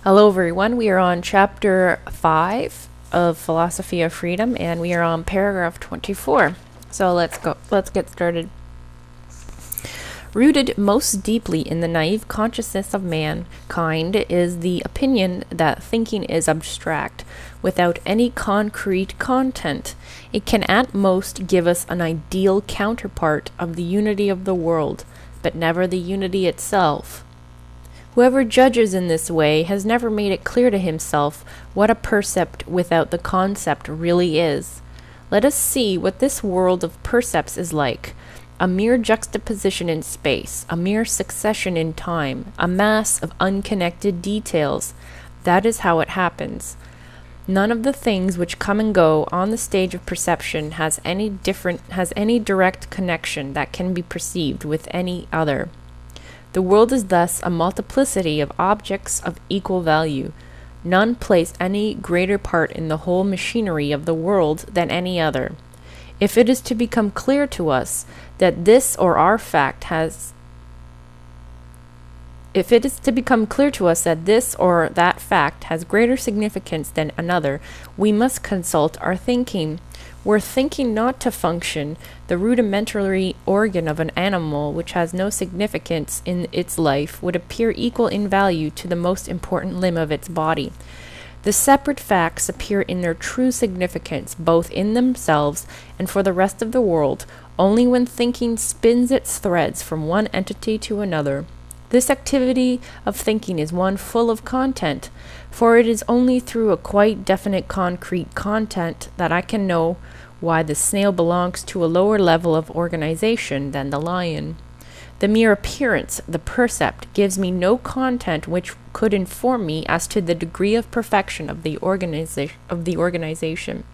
Hello everyone, we are on chapter 5 of Philosophy of Freedom and we are on paragraph 24. So let's get started. Rooted most deeply in the naive consciousness of mankind is the opinion that thinking is abstract, without any concrete content. It can at most give us an ideal counterpart of the unity of the world, but never the unity itself. Whoever judges in this way has never made it clear to himself what a percept without the concept really is. Let us see what this world of percepts is like. A mere juxtaposition in space, a mere succession in time, a mass of unconnected details. That is how it happens. None of the things which come and go on the stage of perception has any direct connection that can be perceived with any other. The world is thus a multiplicity of objects of equal value. None place any greater part in the whole machinery of the world than any other. If it is to become clear to us that this or that fact has greater significance than another, we must consult our thinking. Were thinking not to function, the rudimentary organ of an animal which has no significance in its life would appear equal in value to the most important limb of its body. The separate facts appear in their true significance, both in themselves and for the rest of the world, only when thinking spins its threads from one entity to another. This activity of thinking is one full of content, for it is only through a quite definite concrete content that I can know why the snail belongs to a lower level of organization than the lion. The mere appearance, the percept, gives me no content which could inform me as to the degree of perfection of the organization.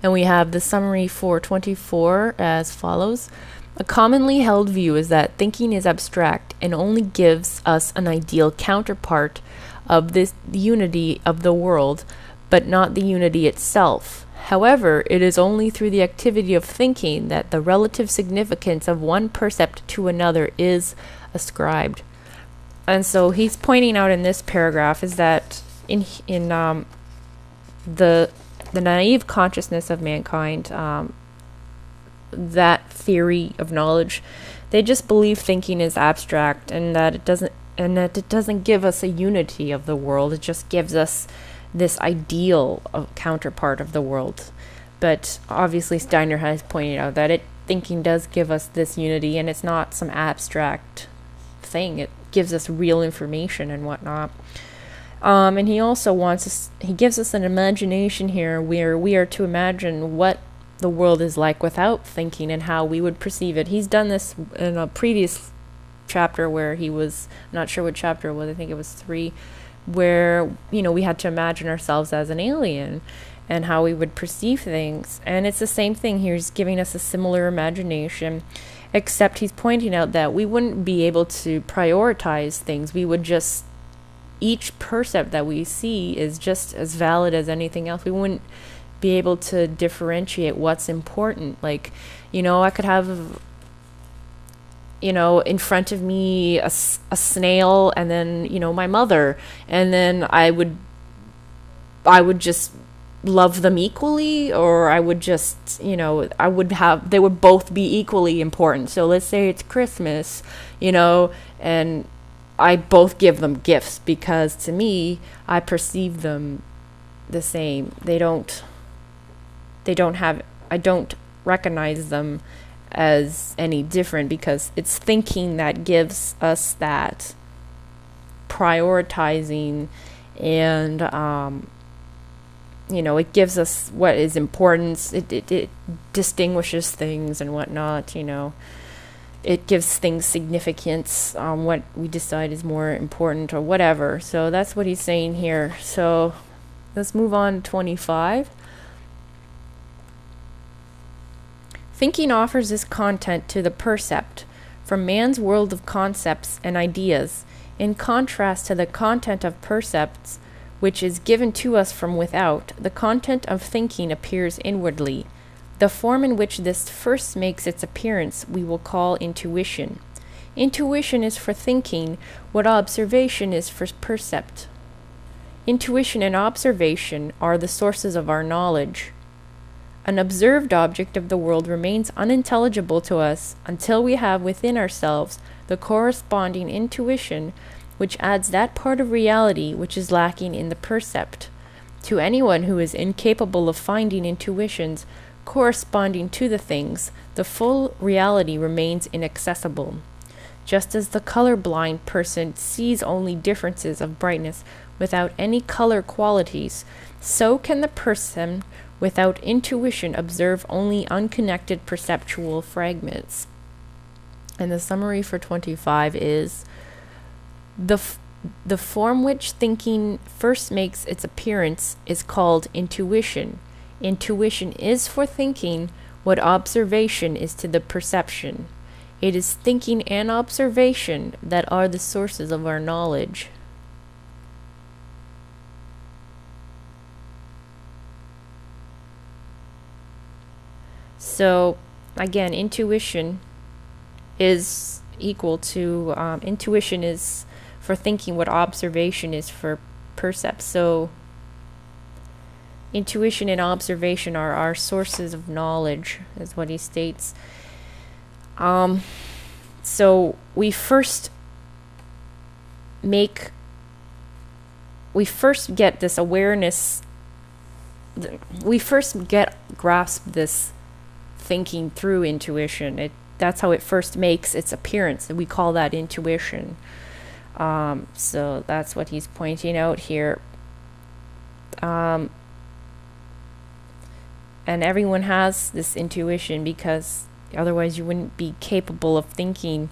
And we have the summary for 24 as follows. A commonly held view is that thinking is abstract and only gives us an ideal counterpart of this unity of the world, but not the unity itself. However, it is only through the activity of thinking that the relative significance of one percept to another is ascribed. And so he's pointing out in this paragraph is that in the naive consciousness of mankind, that theory of knowledge, they just believe thinking is abstract and that it doesn't give us a unity of the world. It just gives us this ideal counterpart of the world. But obviously Steiner has pointed out that thinking does give us this unity, and it's not some abstract thing. It gives us real information and whatnot. And he also he gives us an imagination here where we are to imagine what the world is like without thinking and how we would perceive it. He's done this in a previous chapter where he was, not sure what chapter it was, I think it was 3, where, we had to imagine ourselves as an alien and how we would perceive things. And it's the same thing here. He's giving us a similar imagination, except he's pointing out that we wouldn't be able to prioritize things. We would just, each percept that we see is just as valid as anything else. We wouldn't be able to differentiate what's important. Like, I could have in front of me a snail and then, my mother, and then I would just love them equally, or I would just, they would both be equally important. So let's say it's Christmas, and I both give them gifts because to me, I perceive them the same. I don't recognize them as any different because it's thinking that gives us that prioritizing, and it gives us what is important. It distinguishes things and whatnot. It gives things significance on what we decide is more important or whatever. So that's what he's saying here. So let's move on to 25. Thinking offers this content to the percept from man's world of concepts and ideas, in contrast to the content of percepts, which is given to us from without. The content of thinking appears inwardly. The form in which this first makes its appearance we will call intuition. Intuition is for thinking what observation is for percept. Intuition and observation are the sources of our knowledge. An observed object of the world remains unintelligible to us until we have within ourselves the corresponding intuition which adds that part of reality which is lacking in the percept. To anyone who is incapable of finding intuitions corresponding to the things, the full reality remains inaccessible. Just as the color-blind person sees only differences of brightness without any color qualities, so can the person without intuition observe only unconnected perceptual fragments. And the summary for 25 is the form which thinking first makes its appearance is called intuition. Intuition is for thinking what observation is to the perception. It is thinking and observation that are the sources of our knowledge. So, again, intuition is equal to, intuition is for thinking what observation is for percept. So, intuition and observation are our sources of knowledge, is what he states. So we first get this awareness, we first grasp this thinking through intuition. That's how it first makes its appearance, and we call that intuition. So that's what he's pointing out here. And everyone has this intuition, because otherwise you wouldn't be capable of thinking,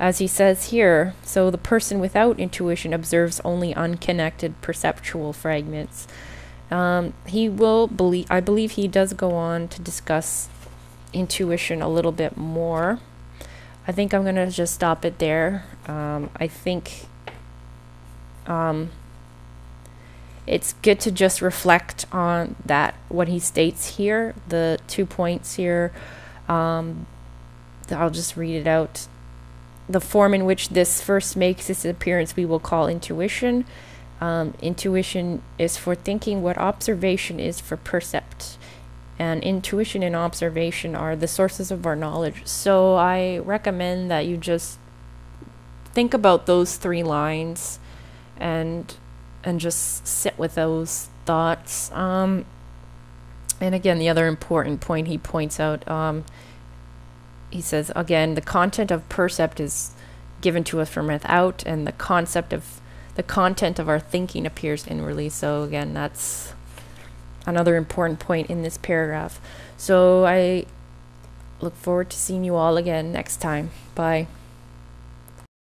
as he says here. So the person without intuition observes only unconnected perceptual fragments. I believe he does go on to discuss intuition a little bit more. I think I'm going to just stop it there. I think it's good to just reflect on that, what he states here, the 2 points here. I'll just read it out. The form in which this first makes its appearance we will call intuition. Intuition is for thinking what observation is for percept. And intuition and observation are the sources of our knowledge. So I recommend that you just think about those 3 lines and just sit with those thoughts. And again, the other important point he points out, he says, again, the content of percept is given to us from without, and the content of our thinking appears inwardly. So again, that's another important point in this paragraph. So I look forward to seeing you all again next time. Bye.